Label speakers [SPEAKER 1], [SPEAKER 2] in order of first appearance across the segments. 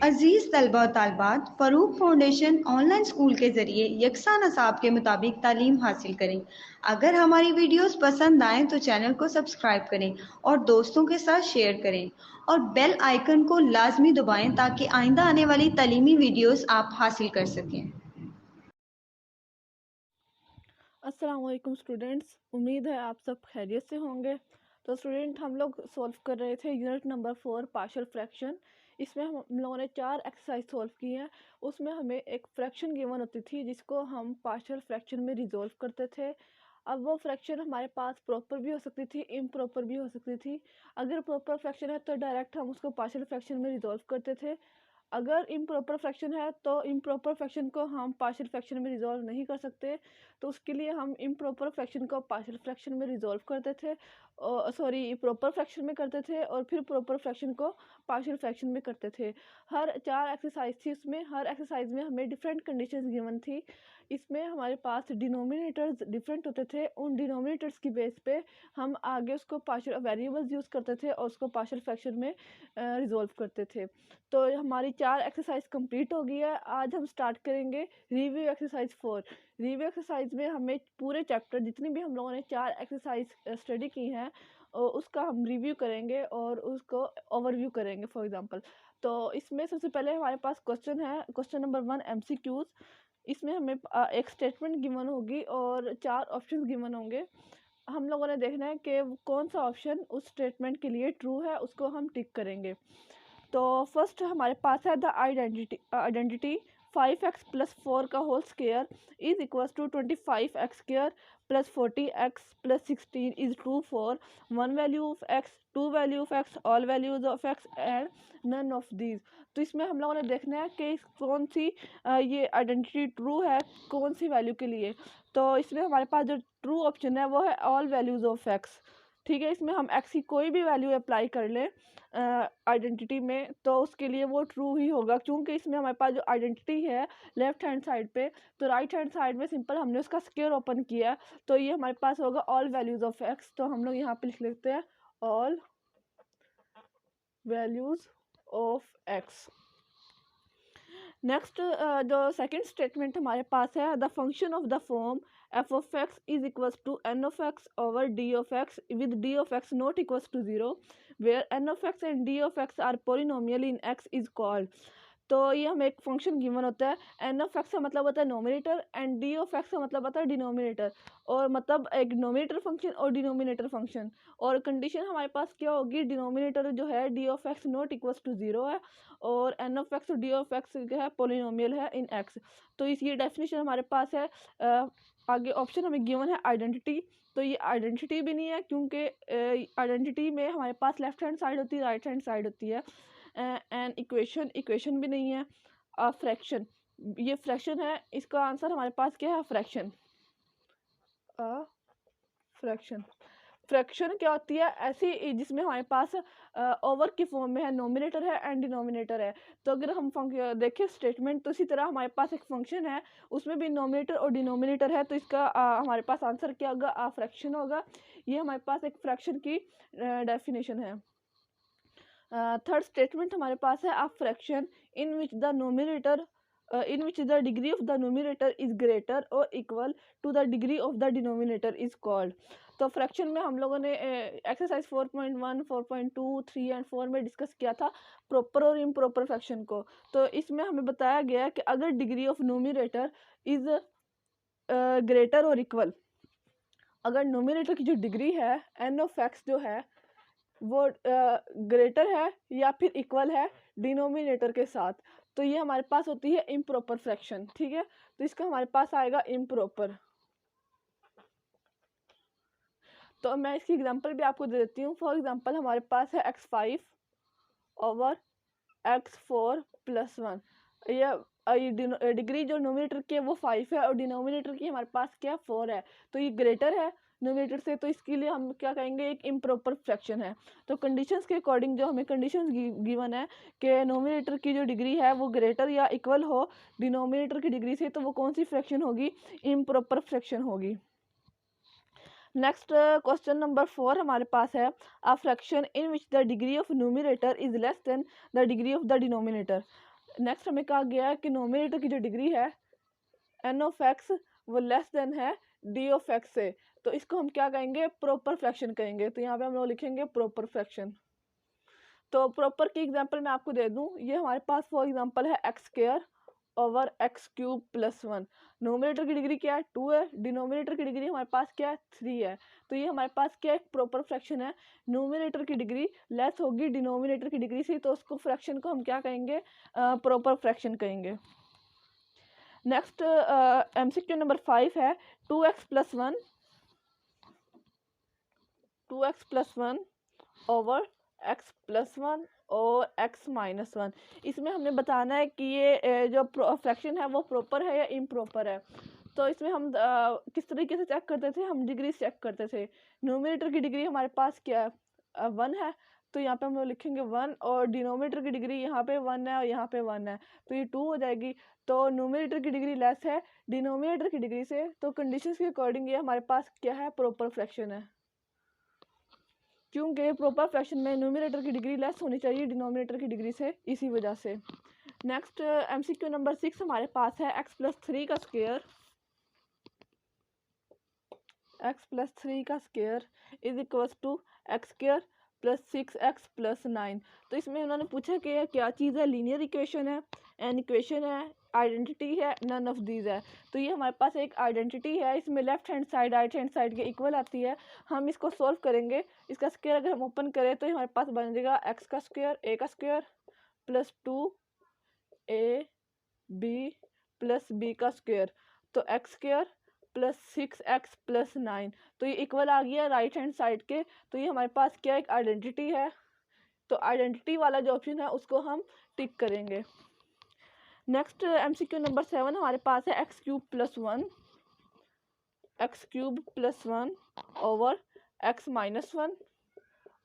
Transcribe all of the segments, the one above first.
[SPEAKER 1] अजीज़ तलबा और तालिबात, Farooq foundation online school के ज़रिए यकसा नसाब के मुताबिक तालीम हासिल करें। अगर हमारी वीडियोस पसंद आएँ तो चैनल को सब्सक्राइब करें और दोस्तों के साथ शेयर करें और बेल आइकन को लाजमी दबाएं ताकि आइंदा आने वाली तालीमी वीडियोस आप हासिल कर सकें।
[SPEAKER 2] अस्सलाम वालेकुम स्टूडेंट्स, उम्मीद है आप सब खैरियत से होंगे। तो स्टूडेंट, हम लोग सॉल्व कर रहे थे यूनिट नंबर 4 पार्शियल फ्रैक्शन। इसमें हम लोगों ने 4 एक्सरसाइज सॉल्व की हैं। उसमें हमें एक फ्रैक्शन गिवन होती थी जिसको हम पार्शियल फ्रैक्शन में रिजॉल्व करते थे। अब वो फ्रैक्शन हमारे पास प्रॉपर भी हो सकती थी, इम्प्रॉपर भी हो सकती थी। अगर प्रॉपर फ्रैक्शन है तो डायरेक्ट हम उसको पार्शियल फ्रैक्शन में रिजॉल्व करते थे। अगर इम्प्रॉपर फ्रैक्शन है तो इम्प्रॉपर फ्रैक्शन को हम पार्शियल फ्रैक्शन में रिजॉल्व नहीं कर सकते, तो उसके लिए हम इम्प्रॉपर फ्रैक्शन को पार्शियल फ्रैक्शन में रिजॉल्व करते थे, और सॉरी प्रॉपर फ्रैक्शन में करते थे और फिर प्रॉपर फ्रैक्शन को पार्शियल फ्रैक्शन में करते थे। हर 4 एक्सरसाइज थी, उसमें हर एक्सरसाइज में हमें डिफरेंट कंडीशंस गिवन थी। इसमें हमारे पास डिनोमिनेटर्स डिफरेंट होते थे। उन डिनोमिनेटर्स की बेस पे हम आगे उसको पार्शियल वेरिएबल्स यूज़ करते थे और उसको पार्शियल फ्रैक्शन में रिजॉल्व करते थे। तो हमारी 4 एक्सरसाइज कंप्लीट हो गई है। आज हम स्टार्ट करेंगे रिव्यू एक्सरसाइज 4। रिव्यू एक्सरसाइज में हमें पूरे चैप्टर जितनी भी हम लोगों ने 4 एक्सरसाइज स्टडी की हैं उसका हम रिव्यू करेंगे और उसको ओवरव्यू करेंगे फॉर एग्जांपल। तो इसमें सबसे पहले हमारे पास क्वेश्चन है, क्वेश्चन नंबर 1 एमसीक्यूज। इसमें हमें एक स्टेटमेंट गिवन होगी और 4 ऑप्शंस गिवन होंगे। हम लोगों ने देखना है कि कौन सा ऑप्शन उस स्टेटमेंट के लिए ट्रू है, उसको हम टिक करेंगे। तो फर्स्ट हमारे पास है द आइडेंटिटी 5x प्लस 4 का whole square is equal to 25x square plus 40x plus 16 is true for 1 value of x, 2 value of x, all values of x and none of these. तो इसमें हम लोगों ने देखना है कि कौन सी ये आइडेंटिटी ट्रू है, कौन सी वैल्यू के लिए। तो इसमें हमारे पास जो ट्रू ऑप्शन है वो है ऑल वैल्यूज ऑफ x। ठीक है, इसमें हम x की कोई भी वैल्यू अप्लाई कर लें आइडेंटिटी में तो उसके लिए वो ट्रू ही होगा, क्योंकि इसमें हमारे पास जो आइडेंटिटी है लेफ्ट हैंड साइड पे, तो राइट हैंड साइड में सिंपल हमने उसका स्क्वायर ओपन किया, तो ये हमारे पास होगा ऑल वैल्यूज ऑफ एक्स। तो हम लोग यहाँ पे लिख लेते हैं all values of x. Next जो सेकंड स्टेटमेंट हमारे पास है the function of the form f of x is equals to n of x over d of x with d of x not equals to 0 where n of x and d of x are polynomial in x is called। तो ये हमें एक function given होता है, N of X का मतलब होता है numerator and D of X का मतलब होता है डिनोमिनेटर, और मतलब एक डिनोमिनेटर फंक्शन और डिनोमिनेटर फंक्शन। और कंडीशन हमारे पास क्या होगी, डिनोमिनेटर जो है D of X not equals to 0 है और एन ऑफ एक्स और डी ऑफ एक्स जो है पोलिनोमियल है इन एक्स। तो इस ये डेफिनेशन हमारे पास है। आगे ऑप्शन हमें गिवन है आइडेंटिटी, तो ये आइडेंटिटी भी नहीं है क्योंकि आइडेंटिटी में हमारे पास लेफ्ट हैंड साइड होती है, राइट हैंड साइड होती है। एंड इक्वेशन भी नहीं है। फ्रैक्शन, ये फ्रैक्शन है, इसका आंसर हमारे पास क्या है, फ्रैक्शन। फ्रैक्शन फ्रैक्शन क्या होती है, ऐसी जिसमें हमारे पास ओवर की फॉर्म में है, नोमिनेटर है एंड डिनोमिनेटर है। तो अगर हम देखें स्टेटमेंट, तो इसी तरह हमारे पास एक फंक्शन है, उसमें भी नोमिनेटर और डिनोमिनेटर है, तो इसका हमारे पास आंसर क्या होगा, फ्रैक्शन होगा। ये हमारे पास एक फ्रैक्शन की डेफिनेशन है। थर्ड स्टेटमेंट हमारे पास है a fraction in which the nominator in which the degree of the numerator is greater or equal to the degree of the denominator is called। तो फ्रैक्शन में हम लोगों ने एक्सरसाइज 4.1, 4.2, 3 एंड 4 में डिस्कस किया था प्रॉपर और इम्प्रॉपर फ्रैक्शन को। तो इसमें हमें बताया गया कि अगर degree of nominator is greater और इक्वल, अगर नोमिनेटर की जो डिग्री है एन ऑफ एक्स जो है वो ग्रेटर है या फिर इक्वल है डिनोमिनेटर के साथ, तो ये हमारे पास होती है इम्प्रॉपर फ्रैक्शन। ठीक है, तो इसका हमारे पास आएगा इम्प्रॉपर। तो मैं इसकी एग्जांपल भी आपको दे देती हूँ। फॉर एग्जांपल हमारे पास है x5 ओवर x4 प्लस 1। ये डिग्री जो नोमिनेटर की है वो 5 है और डिनोमिनेटर की हमारे पास क्या 4 है, तो ये ग्रेटर है नोमिनेटर से, तो इसके लिए हम क्या कहेंगे, एक इम्प्रॉपर फ्रैक्शन है। तो कंडीशंस के अकॉर्डिंग जो हमें कंडीशंस गिवन है कि नोमिनेटर की जो डिग्री है वो ग्रेटर या इक्वल हो डिनोमिनेटर की डिग्री से, तो वो कौन सी फ्रैक्शन होगी, इम्प्रॉपर फ्रैक्शन होगी। नेक्स्ट क्वेश्चन नंबर 4 हमारे पास है a fraction in which the degree of numerator is less than the degree of the denominator. Next हमें कहा गया है कि नोमिनेटर की जो डिग्री है एन ऑफ एक्स वो लेस देन है डी ऑफ एक्स से, तो इसको हम क्या कहेंगे, प्रॉपर फ्रैक्शन कहेंगे। तो यहाँ पे हम लोग लिखेंगे प्रॉपर फ्रैक्शन। तो प्रॉपर की एग्जांपल मैं आपको दे दूं, ये हमारे पास फॉर एग्जांपल है x square over x cube plus 1। Nominator की डिग्री क्या है, 2 है, डिनोमिनेटर की डिग्री हमारे पास क्या है, 3 है। तो ये हमारे पास क्या है, प्रॉपर फ्रैक्शन है। नोमिनेटर की डिग्री लेस होगी डिनोमिनेटर की डिग्री से, तो उसको फ्रैक्शन को हम क्या कहेंगे, प्रॉपर फ्रैक्शन कहेंगे। नेक्स्ट MCQ नंबर 5 है 2x plus 1 over x plus 1 और x माइनस 1। इसमें हमने बताना है कि ये जो फ्रैक्शन है वो प्रॉपर है या इम्प्रॉपर है। तो इसमें हम किस तरीके से चेक करते थे, हम डिग्री चेक करते थे। नोमिनेटर की डिग्री हमारे पास क्या है, 1 है, तो यहाँ पे हम लोग लिखेंगे 1, और डिनोमिनेटर की डिग्री यहाँ पे 1 है और यहाँ पे 1 है, तो ये 2 हो जाएगी। तो नोमिनेटर की डिग्री लेस है डिनोमिनेटर की डिग्री से, तो कंडीशंस के अकॉर्डिंग ये हमारे पास क्या है, प्रॉपर फ्रैक्शन है। क्योंकि प्रॉपर फ्रैक्शन में न्यूमरेटर की डिग्री लेस होनी चाहिए डिनोमिनेटर की डिग्री से, इसी वजह से। नेक्स्ट MCQ नंबर 6 हमारे पास है x प्लस 3 का square is equals to X square plus 6x plus 9। तो इसमें उन्होंने पूछा कि क्या चीज़ है, लीनियर इक्वेशन है, एन इक्वेशन है, आइडेंटिटी है, नन ऑफ दीज है। तो ये हमारे पास एक आइडेंटिटी है, इसमें left hand side right hand side के इक्वल आती है। हम इसको सॉल्व करेंगे, इसका स्क्वायर अगर हम ओपन करें तो हमारे पास बन जाएगा एक्स का square plus 2ab plus b का स्क्वायर, तो x square plus 6x plus 9। तो ये इक्वल आ गया राइट हैंड साइड के। तो ये हमारे पास क्या एक आइडेंटिटी है, तो आइडेंटिटी वाला जो ऑप्शन है उसको हम टिक करेंगे। नेक्स्ट MCQ नंबर 7 हमारे पास है x cube plus 1 over x minus 1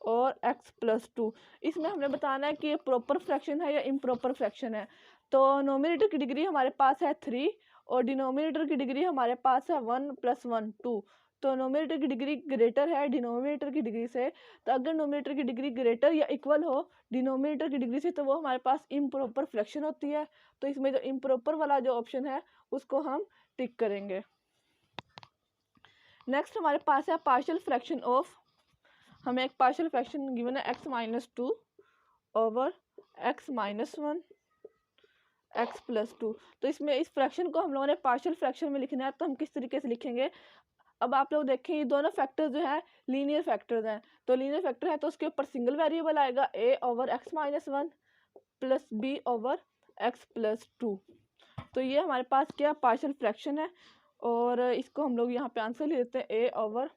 [SPEAKER 2] और x प्लस 2। इसमें हमने बताना है कि ये प्रॉपर फ्रैक्शन है या इम्प्रॉपर फ्रैक्शन है। तो नोमिनेटर की डिग्री हमारे पास है 3 और डिनोमिनेटर की डिग्री हमारे पास है 1 + 1 2। तो नोमिनेटर की डिग्री ग्रेटर है डिनोमिनेटर की डिग्री से, तो अगर नोमिनेटर की डिग्री ग्रेटर या इक्वल हो डिनोमिनेटर की डिग्री से तो वो हमारे पास इम्प्रॉपर फ्रैक्शन होती है। तो इसमें जो इम्प्रॉपर वाला जो ऑप्शन है उसको हम टिक करेंगे। नेक्स्ट हमारे पास है पार्शियल फ्रैक्शन ऑफ, हमें एक पार्शियल फ्रैक्शन गिवन है x minus 2 over x minus 1 x plus 2। तो इसमें इस फ्रैक्शन को हम लोगों ने पार्शियल फ्रैक्शन में लिखना है, तो हम किस तरीके से लिखेंगे। अब आप लोग देखें ये दोनों फैक्टर्स जो है लीनियर फैक्टर्स हैं, तो लीनियर फैक्टर है तो उसके ऊपर सिंगल वेरिएबल आएगा a over x minus 1 plus b over x plus 2। तो ये हमारे पास क्या पार्शियल फ्रैक्शन है, और इसको हम लोग यहाँ पे आंसर ले लेते हैं a over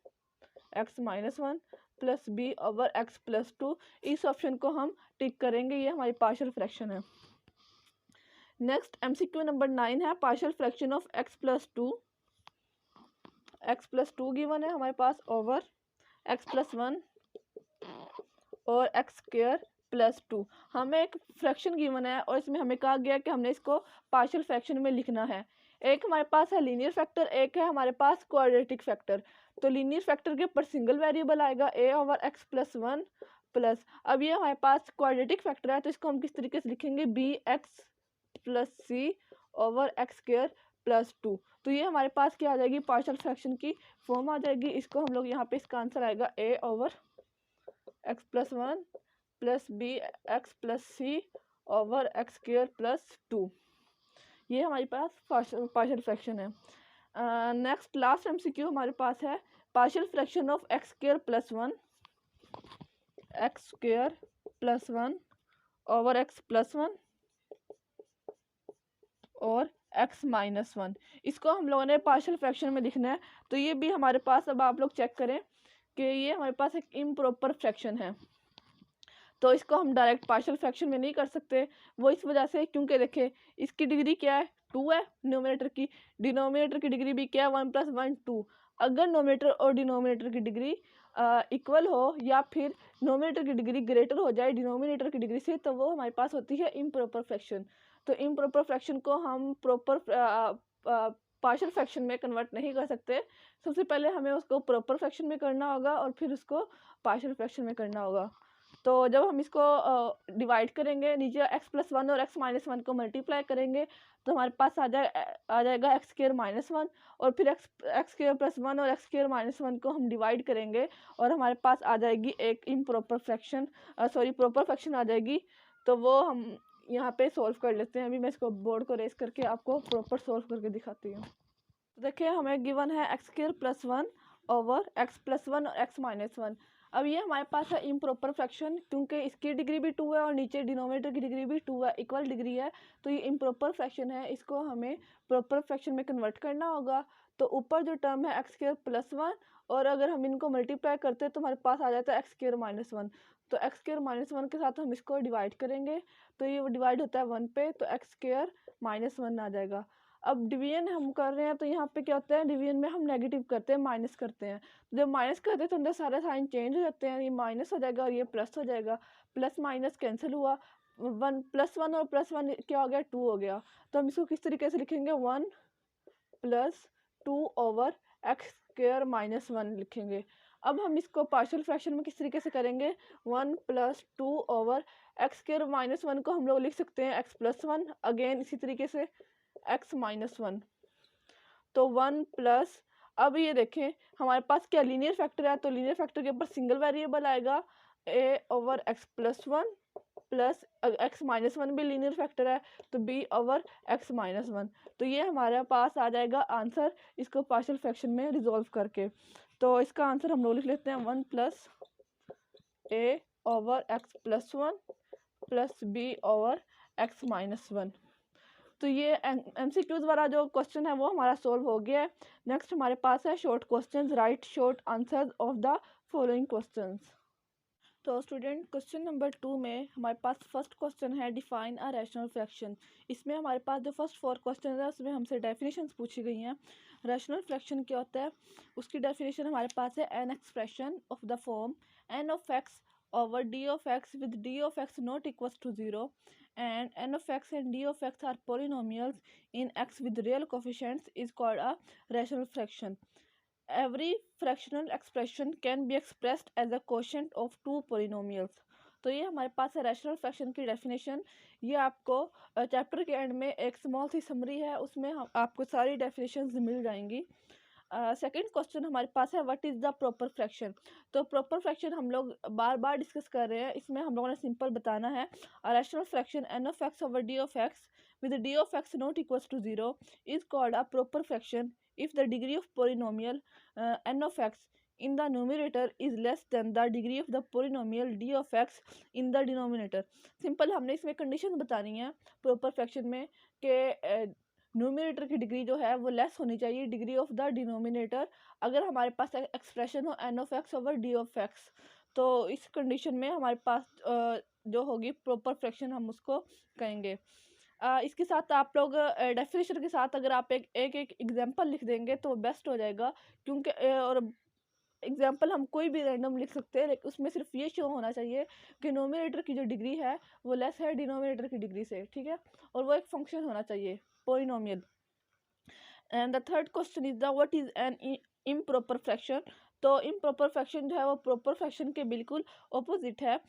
[SPEAKER 2] x minus 1 plus b over x plus 2। इस ऑप्शन को हम टिक करेंगे, ये हमारी पार्शियल फ्रैक्शन है। नेक्स्ट MCQ नंबर 9 है partial fraction of x plus 2 given है हमारे पास ओवर x प्लस 1 और x स्क्वायर प्लस 2। हमें एक फ्रैक्शन गिवन है और इसमें हमें कहा गया कि हमने इसको पार्शियल फ्रैक्शन में लिखना है। एक हमारे पास है लीनियर फैक्टर, एक है हमारे पास क्वाड्रेटिक फैक्टर। तो लीनियर फैक्टर के ऊपर सिंगल वेरिएबल आएगा a over x plus 1 plus, अब ये हमारे पास क्वाड्रेटिक फैक्टर है तो इसको हम किस तरीके से लिखेंगे, bx plus c over x square plus 2। तो ये हमारे पास क्या आ जाएगी, पार्शियल फ्रैक्शन की फॉर्म आ जाएगी। इसको हम लोग यहाँ पे इसका आंसर आएगा a over x plus 1 plus bx plus c over x square plus 2। ये हमारे पास पार्शियल फ्रैक्शन है। नेक्स्ट लास्ट MCQ हमारे पास है partial fraction of x square plus 1 over x plus 1 और x माइनस 1। इसको हम लोगों ने पार्शियल फ्रैक्शन में लिखना है। तो ये भी हमारे पास, अब आप लोग चेक करें कि ये हमारे पास एक इम्प्रॉपर फ्रैक्शन है, तो इसको हम डायरेक्ट पार्शियल फ्रैक्शन में नहीं कर सकते। वो इस वजह से क्योंकि देखें इसकी डिग्री क्या है, 2 है न्यूमरेटर की, डिनोमिनेटर की डिग्री भी क्या है, 1 + 1 2। अगर नोमिनेटर और डिनोमिनेटर की डिग्री इक्वल हो या फिर नोमिनेटर की डिग्री ग्रेटर हो जाए डिनोमिनेटर की डिग्री से, तो वो हमारे पास होती है इम्प्रॉपर फ्रैक्शन। तो इम्प्रॉपर फ्रैक्शन को हम प्रॉपर पार्शियल फ्रैक्शन में कन्वर्ट नहीं कर सकते। सबसे पहले हमें उसको प्रॉपर फ्रैक्शन में करना होगा और फिर उसको पार्शियल फ्रैक्शन में करना होगा। तो जब हम इसको डिवाइड करेंगे, नीचे x+1 और x-1 को मल्टीप्लाई करेंगे तो हमारे पास आ जाएगा x²-1, और फिर x² + 1 और x² - 1 को हम डिवाइड करेंगे और हमारे पास आ जाएगी एक इम्प्रॉपर फ्रैक्शन, प्रॉपर फ्रैक्शन आ जाएगी। तो वो हम यहाँ पे सॉल्व कर लेते हैं। अभी मैं इसको बोर्ड को रेस करके आपको प्रॉपर सॉल्व करके दिखाती हूँ। तो देखिए हमें गिवन है x² + 1 ओवर x+1 और x-1। अब ये हमारे पास है इम्प्रॉपर फ्रैक्शन, क्योंकि इसकी डिग्री भी 2 है और नीचे डिनोमिनेटर की डिग्री भी 2 है, इक्वल डिग्री है, तो ये इम्प्रॉपर फ्रैक्शन है। इसको हमें प्रॉपर फ्रैक्शन में कन्वर्ट करना होगा। तो ऊपर जो टर्म है x² + 1, और अगर हम इनको मल्टीप्लाई करते हैं तो हमारे पास आ जाता है x²-1। तो x²-1 के साथ हम इसको डिवाइड करेंगे तो ये डिवाइड होता है 1 पे, तो x²-1 आ जाएगा। अब डिवीजन हम कर रहे हैं तो यहाँ पे क्या होता है, डिवीजन में हम नेगेटिव करते हैं, माइनस करते हैं। जब माइनस करते हैं तो अंदर सारे साइन चेंज हो जाते हैं, ये माइनस हो जाएगा और ये प्लस हो जाएगा, प्लस माइनस कैंसिल हुआ, 1+1 और +1 क्या हो गया, 2 हो गया। तो हम इसको किस तरीके से लिखेंगे, 1 + 2 ओवर x²-1 लिखेंगे। अब हम इसको पार्शियल फ्रैक्शन में किस तरीके से करेंगे, 1 + 2 ओवर x²-1 को हम लोग लिख सकते हैं x+1, अगेन इसी तरीके से x-1। तो 1 प्लस, अब ये देखें हमारे पास क्या लीनियर फैक्टर है, तो लीनियर फैक्टर के ऊपर सिंगल वेरिएबल आएगा a/x+1 प्लस x-1 भी लीनियर फैक्टर है तो b/x-1। तो ये हमारे पास आ जाएगा आंसर, इसको पार्शियल फ्रैक्शन में रिजॉल्व करके। तो इसका आंसर हम लोग लिख लेते हैं 1 + a/x+1 प्लस b/x-1। तो ये MCQs वाला जो क्वेश्चन है वो हमारा सोल्व हो गया है। नेक्स्ट हमारे पास है short questions, right short answers of the following questions. तो स्टूडेंट क्वेश्चन नंबर 2 में हमारे पास फर्स्ट क्वेश्चन है डिफाइन अ रैशनल फ्रैक्शन। इसमें हमारे पास जो फर्स्ट 4 क्वेश्चन है उसमें हमसे डेफिनेशंस पूछी गई हैं। रैशनल फ्रैक्शन क्या होता है, उसकी डेफिनेशन हमारे पास है an expression of the form n(x) over d(x) with d(x) not equals to 0 and n(x) and d(x) are polynomials in x with real coefficients is called a rational fraction. Every fractional expression can be expressed as a quotient of two polynomials. तो ये हमारे पास है rational fraction की definition. ये आपको chapter के and में एक स्मॉल सी समरी है, उसमें आपको सारी डेफिनेशंस मिल जाएंगी। सेकंड क्वेश्चन हमारे पास है what is the proper fraction. तो प्रॉपर फ्रैक्शन हम लोग बार बार डिस्कस कर रहे हैं, इसमें हम लोगों ने सिंपल बताना है rational fraction n(x) over d(x) with d(x) not equals to 0 is called a proper fraction if the degree of polynomial n(x) in the numerator is less than the degree of the polynomial d(x) in the denominator। Simple हमने इसमें condition बतानी है proper fraction में कि numerator की degree जो है वो लेस होनी चाहिए डिग्री ऑफ द डिनोमिनेटर, अगर हमारे पास एक्सप्रेशन हो n(x) over d(x). तो इस कंडीशन में हमारे पास जो होगी प्रॉपर फ्रैक्शन हम उसको कहेंगे। इसके साथ आप लोग डेफिनेशन के साथ अगर आप एक एग्जांपल लिख देंगे तो बेस्ट हो जाएगा, क्योंकि और एग्जाम्पल हम कोई भी रैंडम लिख सकते हैं, लेकिन उसमें सिर्फ ये शो होना चाहिए कि नोमिनेटर की जो डिग्री है वो लेस है डिनोमिनेटर की डिग्री से, ठीक है, और वो एक फंक्शन होना चाहिए polynomial. And the third question is the what is an improper fraction. तो इम्प्रॉपर फ्रैक्शन जो है वो प्रॉपर फ्रैक्शन के बिल्कुल ऑपोजिट है।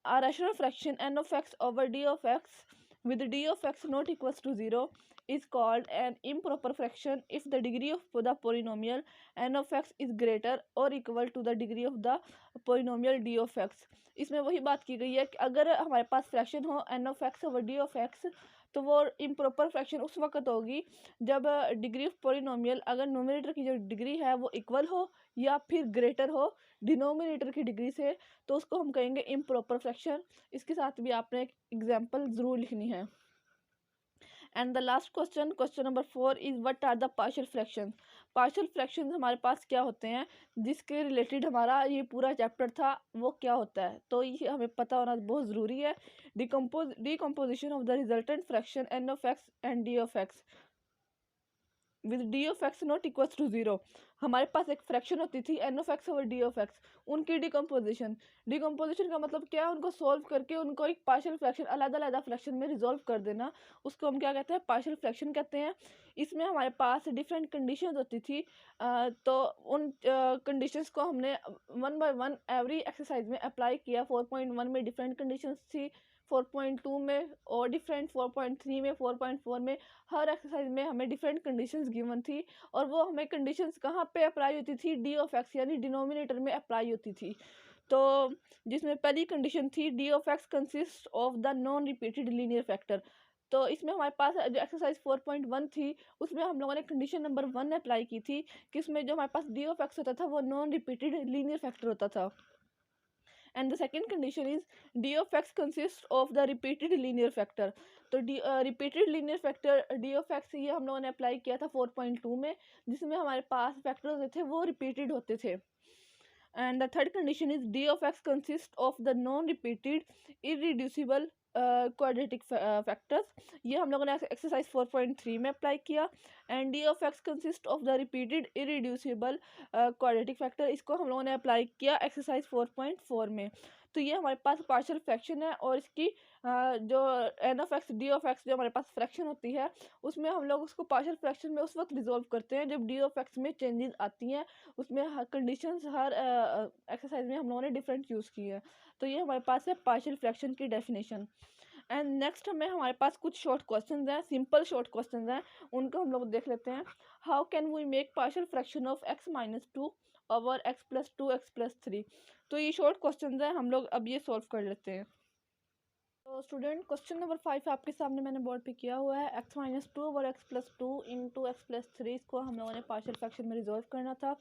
[SPEAKER 2] a rational fraction n(x) over d(x) with d(x) not equals to 0 is called an improper fraction if the degree of the polynomial n(x) is greater or equal to the degree of the polynomial d(x). इसमें वही बात की गई है कि अगर हमारे पास fraction हो n(x) over d(x) तो वो इम्प्रॉपर फ्रैक्शन उस वक्त होगी जब डिग्री ऑफ पोलिनोमियल, अगर नोमिनेटर की जो डिग्री है वो इक्वल हो या फिर ग्रेटर हो डिनोमिनेटर की डिग्री से, तो उसको हम कहेंगे इम्प्रॉपर फ्रैक्शन। इसके साथ भी आपने एक एग्जांपल ज़रूर लिखनी है। And the last question, question number 4 is what are the partial fraction. Partial fraction हमारे पास क्या होते हैं, जिसके रिलेटेड हमारा ये पूरा चैप्टर था, वो क्या होता है, तो ये हमें पता होना बहुत ज़रूरी है। Decomposition of the resultant fraction n(x) and d(x) with d(x) not equals to 0। हमारे पास एक फ्रैक्शन होती थी N of X over D of X, उनकी डिकम्पोजिशन का मतलब क्या है, उनको सोल्व करके उनको एक पार्शियल फ्रैक्शन अलग फ्रैक्शन में रिजॉल्व कर देना, उसको हम क्या कहते हैं, पार्शियल फ्रैक्शन कहते हैं। इसमें हमारे पास डिफरेंट कंडीशंस होती थी, तो उन कंडीशंस को हमने 1 बाय 1 एवरी एक्सरसाइज में अप्लाई किया। 4.1 में डिफरेंट कंडीशंस थी, 4.2 में और डिफरेंट, 4.3 में, 4.4 में, हर एक्सरसाइज में हमें डिफरेंट कंडीशंस गिवन थी, और वो हमें कंडीशंस कहाँ पे अप्लाई होती थी, डी ऑफ एक्स यानी डिनोमिनेटर में अप्लाई होती थी। तो जिसमें पहली कंडीशन थी D of x consist of the non repeated linear factor. तो इसमें हमारे पास जो एक्सरसाइज 4.1 थी, उसमें हम लोगों ने कंडीशन नंबर 1 अप्लाई की थी, कि इसमें जो हमारे पास डी ऑफ एक्स होता था वो नॉन रिपीटेड लीनियर फैक्टर होता था। And the second condition is d of x consists of the repeated linear factor। तो repeated linear factor d of x ये हम लोगों ने अप्लाई किया था 4.2 में, जिसमें हमारे पास फैक्टर्स होते थे वो रिपीटेड होते थे। And the third condition is d of x consists of the non-repeated irreducible quadratic factors। ये हम लोगों ने एक्सरसाइज 4.3 में अप्लाई किया। And D of x consist of the repeated irreducible quadratic factor, इसको हम लोगों ने अप्लाई किया एक्सरसाइज 4.4 में। तो ये हमारे पास पार्शियल फ्रैक्शन है, और इसकी जो N of X D of X जो हमारे पास फ्रैक्शन होती है, उसमें हम लोग उसको पार्शियल फ्रैक्शन में उस वक्त रिजॉल्व करते हैं जब डी ऑफ एक्स में चेंजेस आती हैं। उसमें कंडीशंस हर एक्सरसाइज में हम लोगों ने डिफरेंट यूज़ की है। तो ये हमारे पास है पार्शियल फ्रैक्शन की डेफिनेशन। एंड नेक्स्ट हमारे पास कुछ शॉर्ट क्वेश्चंस हैं, सिंपल शॉर्ट क्वेश्चंस हैं, उनको हम लोग देख लेते हैं। How can we make partial fraction of x minus 2 over x plus 2 x plus 3। तो ये शॉर्ट क्वेश्चंस हैं, हम लोग अब ये सॉल्व कर लेते हैं। तो स्टूडेंट क्वेश्चन नंबर 5 आपके सामने मैंने बोर्ड पे किया हुआ है, x minus 2 over x plus 2 into X plus 3, इसको हम लोगों ने पार्शियल फ्रैक्शन में रिजॉल्व करना था।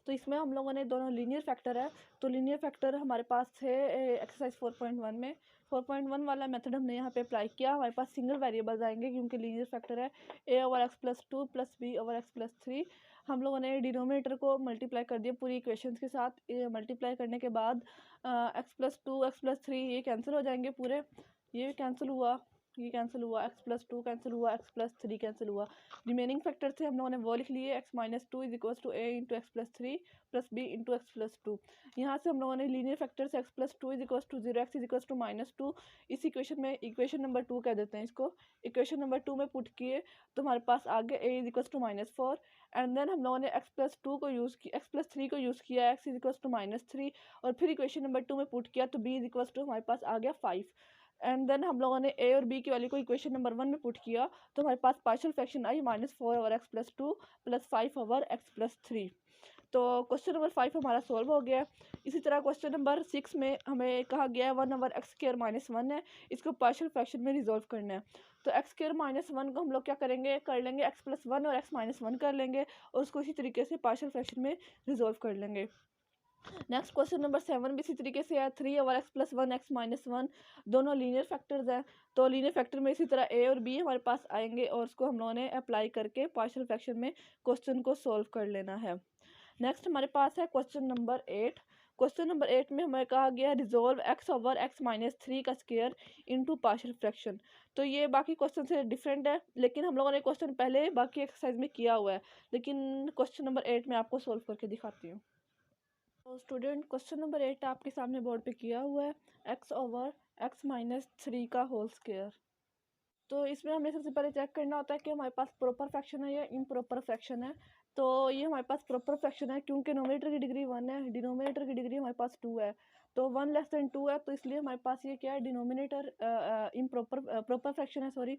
[SPEAKER 2] तो इसमें हम लोगों ने दोनों लीनियर फैक्टर है, तो लीनियर फैक्टर हमारे पास थे एक्सरसाइज 4.1 में। 4.1 वाला मेथड हमने यहाँ पे अप्लाई किया। हमारे पास सिंगल वेरिएबल्स आएंगे क्योंकि लीनियर फैक्टर है, a over X plus 2 plus B over X plus 3। हम लोगों ने डिनोमिनेटर को मल्टीप्लाई कर दिया पूरी इक्वेशंस के साथ। मल्टीप्लाई करने के बाद एक्स प्लस 2 एक्स प्लस 3 ये कैंसिल हो जाएंगे पूरे, ये कैंसिल हुआ, ये कैंसिल हुआ, एक्स प्लस 2 कैंसिल हुआ, एक्स प्लस 3 कैंसिल हुआ। रिमेनिंग फैक्टर थे हम लोगों ने वो लिख लिए, X minus 2 is equals to A into X plus 3 plus B into X plus 2। यहाँ से हम लोगों ने लीनियर फैक्टर से X plus 2 is equals to 0, X is equals to minus 2, इस इक्वेशन में इक्वेशन नंबर 2 कह देते हैं इसको। इक्वेशन नंबर 2 में पुट किए तो हमारे पास आ गया A is equals to minus 4। And then हम लोगों ने एक्स प्लस 2 को यूज़ किया, एक्स प्लस 3 को यूज़ किया, X is equals to minus 3, और फिर इक्वेशन नंबर 2 में पुट किया तो बी इज इक्वल्स टू हमारे पास आ गया 5। एंड देन हम लोगों ने ए और बी की वैल्यू को इक्वेशन नंबर 1 में पुट किया तो हमारे पास पार्शियल फ्रैक्शन आई -4 over X plus 2 plus 5 over X plus 3। तो क्वेश्चन नंबर 5 हमारा सॉल्व हो गया। इसी तरह क्वेश्चन नंबर 6 में हमें कहा गया है 1 ओवर एक्स स्क्वायर माइनस 1 है, इसको पार्शियल फ्रैक्शन में रिजॉल्व करना है। तो एक्स स्क्वायर माइनस 1 को हम लोग क्या करेंगे, कर लेंगे एक्स प्लस 1 और एक्स माइनस 1 कर लेंगे, और उसको इसी तरीके से पार्शियल फ्रैक्शन में रिजॉल्व कर लेंगे। नेक्स्ट क्वेश्चन नंबर 7 भी इसी तरीके से है, 3 over X plus 1 x minus 1, दोनों लीनियर फैक्टर्स हैं। तो लीनियर फैक्टर में इसी तरह ए और बी हमारे पास आएंगे, और उसको हम लोगों ने अप्लाई करके पार्शियल फ्रैक्शन में क्वेश्चन को सॉल्व कर लेना है। नेक्स्ट हमारे पास है क्वेश्चन नंबर 8। क्वेश्चन नंबर 8 में हमें कहा गया है resolve x over X minus 3 का स्क्वायर इनटू पार्शियल फ्रैक्शन। तो ये बाकी क्वेश्चन से डिफरेंट है, लेकिन हम लोगों ने क्वेश्चन पहले बाकी एक्सरसाइज में किया हुआ है, लेकिन क्वेश्चन नंबर 8 में आपको सॉल्व करके दिखाती हूँ। तो स्टूडेंट क्वेश्चन नंबर 8 आपके सामने बोर्ड पे किया हुआ है, एक्स ओवर एक्स माइनस 3 का होल स्क्वायर। तो इसमें हमें सबसे पहले चेक करना होता है कि हमारे पास प्रॉपर फ्रैक्शन है या इम्प्रॉपर फ्रैक्शन है। तो ये हमारे पास प्रॉपर फ्रैक्शन है क्योंकि नोमिनेटर की डिग्री 1 है, डिनोमिनेटर की डिग्री हमारे पास 2 है। तो 1 लेस देन 2 है, तो इसलिए हमारे पास ये क्या है, डिनोमिनेटर प्रॉपर फ्रैक्शन है, सॉरी।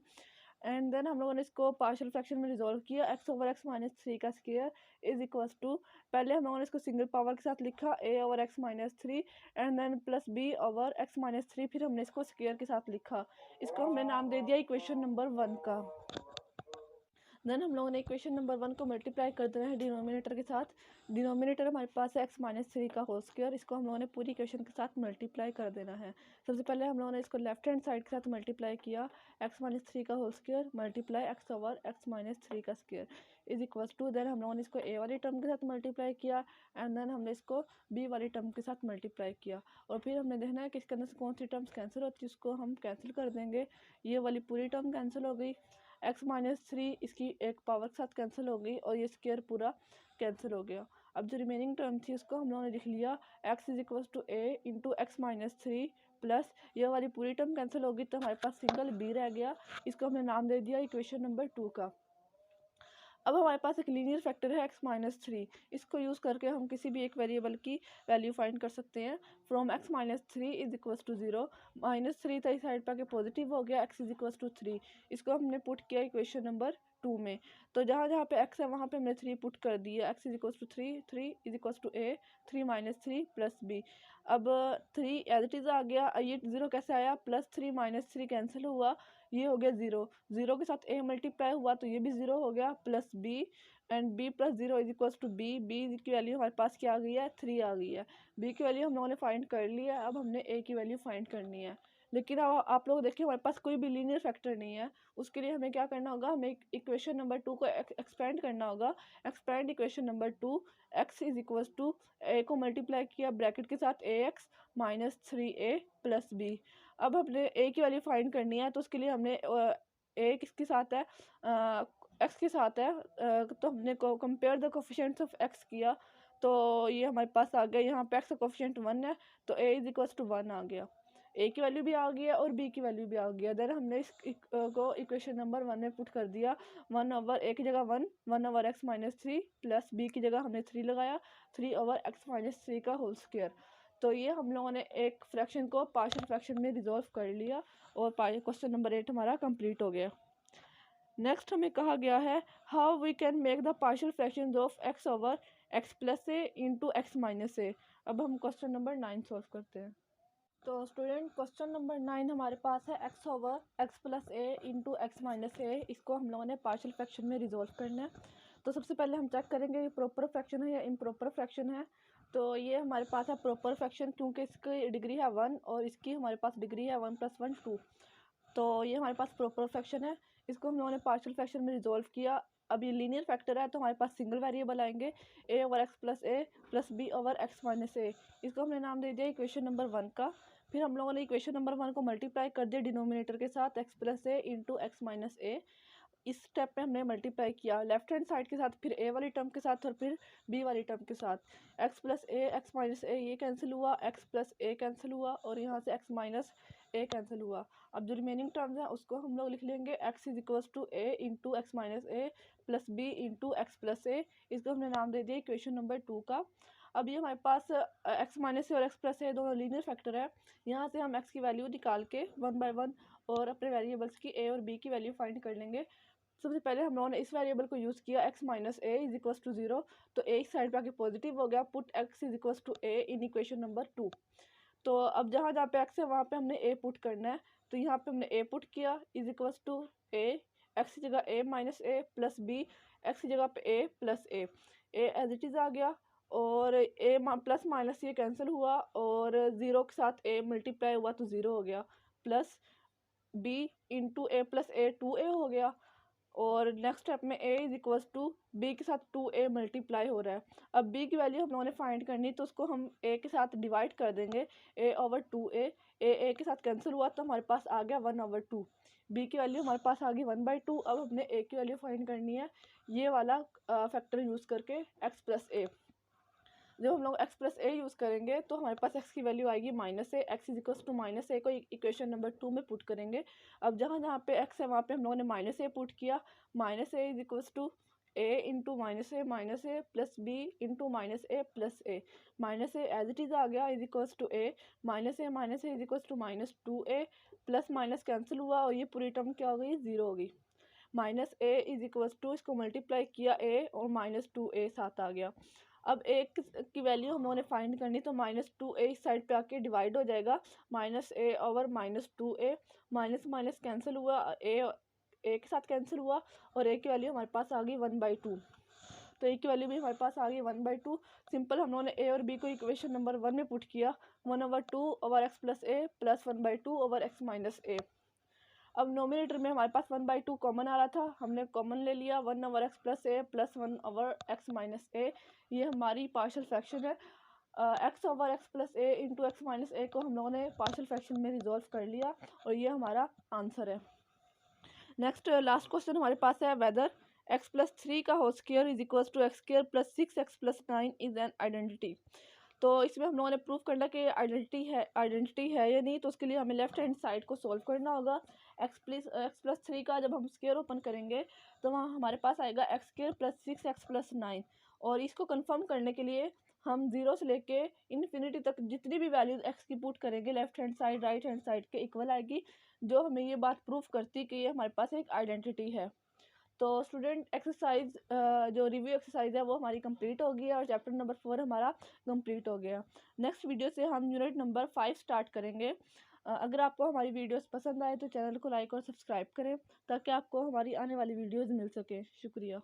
[SPEAKER 2] एंड देन हम लोगों ने इसको पार्शियल फ्रैक्शन में रिजॉल्व किया, एक्स ओवर एक्स माइनस 3 का स्क्वायर इज इक्वल्स टू, पहले हम लोगों ने इसको सिंगल पावर के साथ लिखा A over X minus 3 and then plus B over X minus 3, फिर हमने इसको स्क्वायर के साथ लिखा, इसको हमने नाम दे दिया इक्वेशन नंबर 1 का। देन हम लोगों ने इक्वेशन नंबर 1 को मल्टीप्लाई कर देना है डिनोमिनेटर के साथ। डिनोमिनेटर हमारे पास है एक्स माइनस 3 का होल स्क्वायर, इसको हम लोगों ने पूरी इक्वेशन के साथ मल्टीप्लाई कर देना है। सबसे पहले हम लोगों ने इसको लेफ्ट हैंड साइड के साथ मल्टीप्लाई किया, एक्स माइनस 3 का whole square multiply X over X minus 3 का square is equals to, then हम लोगों ने इसको ए वाली टर्म के साथ मल्टीप्लाई किया एंड देन हमने इसको बी वाली टर्म के साथ मल्टीप्लाई किया, और फिर हमने देखना है कि इसके अंदर से कौन सी टर्म्स कैंसिल होती है, उसको हम कैंसिल कर देंगे। ये वाली पूरी टर्म कैंसिल हो गई, एक्स माइनस 3 इसकी एक पावर के साथ कैंसिल हो गई, और ये स्क्वायर पूरा कैंसिल हो गया। अब जो रिमेनिंग टर्म थी उसको हम लोगों ने लिख लिया x is equal to a into X minus three plus ये वाली पूरी टर्म कैंसिल होगी तो हमारे पास सिंगल b रह गया। इसको हमने नाम दे दिया इक्वेशन नंबर 2 का। अब हमारे पास एक लीनियर फैक्टर है x माइनस थ्री। इसको यूज़ करके हम किसी भी एक वेरिएबल की वैल्यू फाइंड कर सकते हैं। From x minus three is equals to zero, minus three था इस साइड पर पॉजिटिव हो गया, x is equals to three. इसको हमने पुट किया इक्वेशन नंबर 2 में। तो जहाँ जहाँ पे x है वहाँ पे हमने 3 पुट कर दिया। x is equals to three, three is equals to a, three minus three plus b। अब 3 एज इट इज़ आ गया। ये 0 कैसे आया, plus three minus three cancel हुआ, ये हो गया 0। 0 के साथ a मल्टीप्लाई हुआ तो ये भी 0 हो गया, plus b and b plus 0 is equals to b। b की वैल्यू हमारे पास क्या आ गई है, 3 आ गई है। b की वैल्यू हम लोगों ने फाइंड कर ली है। अब हमने a की वैल्यू फाइंड करनी है। लेकिन अब आप लोग देखिए हमारे पास कोई भी लीनियर फैक्टर नहीं है। उसके लिए हमें क्या करना होगा, हमें इक्वेशन नंबर 2 को एक्सपेंड करना होगा। Expand equation number 2, x is equals to a को मल्टीप्लाई किया ब्रैकेट के साथ ax minus three a plus b। अब हमने a की वैल्यू फाइंड करनी है तो उसके लिए हमने a किसके साथ है, x के साथ है। तो हमने compare the coefficients of x किया तो ये हमारे पास आ गया। यहाँ पे x का कोफिशिएंट 1 है तो a इज इक्वल्स टू 1 आ गया। a की वैल्यू भी आ गई है और b की वैल्यू भी आ गई है। देन हमने इस को इक्वेशन नंबर 1 में पुट कर दिया। 1 ओवर a की जगह 1, 1 over x minus three plus b की जगह हमने 3 लगाया, 3 ओवर x माइनस थ्री का होल स्क्वायर। तो ये हम लोगों ने एक फ्रैक्शन को पार्शियल फ्रैक्शन में रिजॉल्व कर लिया और क्वेश्चन नंबर 8 हमारा कंप्लीट हो गया। नेक्स्ट हमें कहा गया है how we can make the partial fraction of x over x plus A into X minus A. अब हम क्वेश्चन नंबर 9 सॉल्व करते हैं। तो स्टूडेंट क्वेश्चन नंबर 9 हमारे पास है x over x plus A into X minus A. इसको हम लोगों ने पार्शियल फ्रैक्शन में रिजॉल्व करना है। तो सबसे पहले हम चेक करेंगे ये प्रॉपर फ्रैक्शन है या इम्प्रॉपर फ्रैक्शन है। तो ये हमारे पास है प्रॉपर फ्रैक्शन क्योंकि इसकी डिग्री है 1 और इसकी हमारे पास डिग्री है 1 + 1 2। तो ये हमारे पास प्रॉपर फ्रैक्शन है। इसको हम लोगों ने पार्शियल फ्रैक्शन में रिजॉल्व किया। अब ये लीनियर फैक्टर है तो हमारे पास सिंगल वेरिएबल आएंगे a over x plus A plus b over x minus A. इसको हमने नाम दे दिया इक्वेशन नंबर 1 का। फिर हम लोगों ने इक्वेशन नंबर 1 को मल्टीप्लाई कर दिया डिनोमिनेटर के साथ x plus A into X minus ए। इस स्टेप में हमने मल्टीप्लाई किया लेफ्ट हैंड साइड के साथ, फिर a वाली टर्म के साथ और फिर b वाली टर्म के साथ। x प्लस ए एक्स माइनस ए ये कैंसिल हुआ, x प्लस ए कैंसिल हुआ और यहाँ से x माइनस ए कैंसिल हुआ। अब जो रिमेनिंग टर्म्स हैं उसको हम लोग लिख लेंगे x is equals to a into X minus A plus b into X plus A. इसको हमने नाम दे दिया इक्वेशन नंबर 2 का। अब ये हमारे पास x माइनस ए और x प्लस ए दोनों लीनियर फैक्टर है। यहाँ से हम x की वैल्यू निकाल के 1 बाय 1 और अपने वेरिएबल्स की a और b की वैल्यू फाइंड कर लेंगे। सबसे पहले हम लोगों ने इस वेरिएबल को यूज़ किया x minus A is equals to 0। तो a इस साइड पे आके पॉजिटिव हो गया, put x is equals to a in equation number 2। तो अब जहाँ जहाँ पे x है वहाँ पे हमने a पुट करना है। तो यहाँ पे हमने a पुट किया is equals to a, x की जगह a minus A plus b, x की जगह पे a plus a as it is आ गया और a प्लस माइनस ये कैंसिल हुआ और 0 के साथ a मल्टीप्लाई हुआ तो 0 हो गया, plus b into a plus a 2a हो गया और नेक्स्ट स्टेप में a is equals to b के साथ 2a मल्टीप्लाई हो रहा है। अब b की वैल्यू हम लोगों ने फाइंड करनी तो उसको हम a के साथ डिवाइड कर देंगे, a ओवर 2a। a के साथ कैंसिल हुआ तो हमारे पास आ गया 1 ओवर 2। b की वैल्यू हमारे पास आ गई 1/2। अब हमने a की वैल्यू फाइंड करनी है ये वाला फैक्टर यूज़ करके x प्लस ए। जब हम लोग x प्लस ए यूज़ करेंगे तो हमारे पास x की वैल्यू आएगी minus A, X is equals to minus A को इक्वेशन नंबर 2 में पुट करेंगे। अब जहाँ जहाँ पे x है वहाँ पे हम लोगों ने माइनस ए पुट किया, minus A is equals to a into minus A plus b into minus A plus A. Minus A as it is आ गया is equals to a, minus A is equals to minus 2a, plus minus cancel हुआ और ये पूरी term क्या हो गई, 0 हो गई। Minus A is equals to इसको मल्टीप्लाई किया a और माइनस 2a साथ आ गया। अब a की वैल्यू हम लोगों ने फाइंड करनी तो माइनस 2a इस साइड पे आके डिवाइड हो जाएगा, minus A over minus 2a, minus minus cancel हुआ, a के साथ कैंसिल हुआ और a की वैल्यू हमारे पास आ गई 1/2। तो a की वैल्यू भी हमारे पास आ गई 1/2। सिंपल हम लोगों ने a और b को इक्वेशन नंबर 1 में पुट किया, 1/2 over x plus A plus 1/2 over x minus A. अब नोमिनेटर में हमारे पास 1/2 कॉमन आ रहा था, हमने कॉमन ले लिया 1 over X plus A plus 1 over X minus ए। ये हमारी पार्शियल फ्रैक्शन है। X over X plus A into X minus A को हम लोगों ने पार्शियल फ्रैक्शन में रिजॉल्व कर लिया और ये हमारा आंसर है। नेक्स्ट लास्ट क्वेश्चन हमारे पास है वेदर एक्स प्लस 3 का whole square is equal to X square plus 6x plus 9 is an identity. तो इसमें हम लोगों ने प्रूफ करना कि आइडेंटिटी है या नहीं। तो उसके लिए हमें लेफ्ट हैंड साइड को सॉल्व करना होगा। एक्स प्लस 3 का जब हम स्क्वायर ओपन करेंगे तो वहाँ हमारे पास आएगा x square plus 6x plus 9। और इसको कंफर्म करने के लिए हम 0 से लेके इन्फिनिटी तक जितनी भी वैल्यूज एक्स की पुट करेंगे left hand side right hand side के इक्वल आएगी, जो हमें ये बात प्रूफ करती कि ये हमारे पास एक आइडेंटिटी है। तो स्टूडेंट एक्सरसाइज जो रिव्यू एक्सरसाइज है वो हमारी कंप्लीट हो गई है और चैप्टर नंबर 4 हमारा कंप्लीट हो गया। नेक्स्ट वीडियो से हम यूनिट नंबर 5 स्टार्ट करेंगे। अगर आपको हमारी वीडियोस पसंद आए तो चैनल को लाइक और सब्सक्राइब करें ताकि आपको हमारी आने वाली वीडियोस मिल सके। शुक्रिया।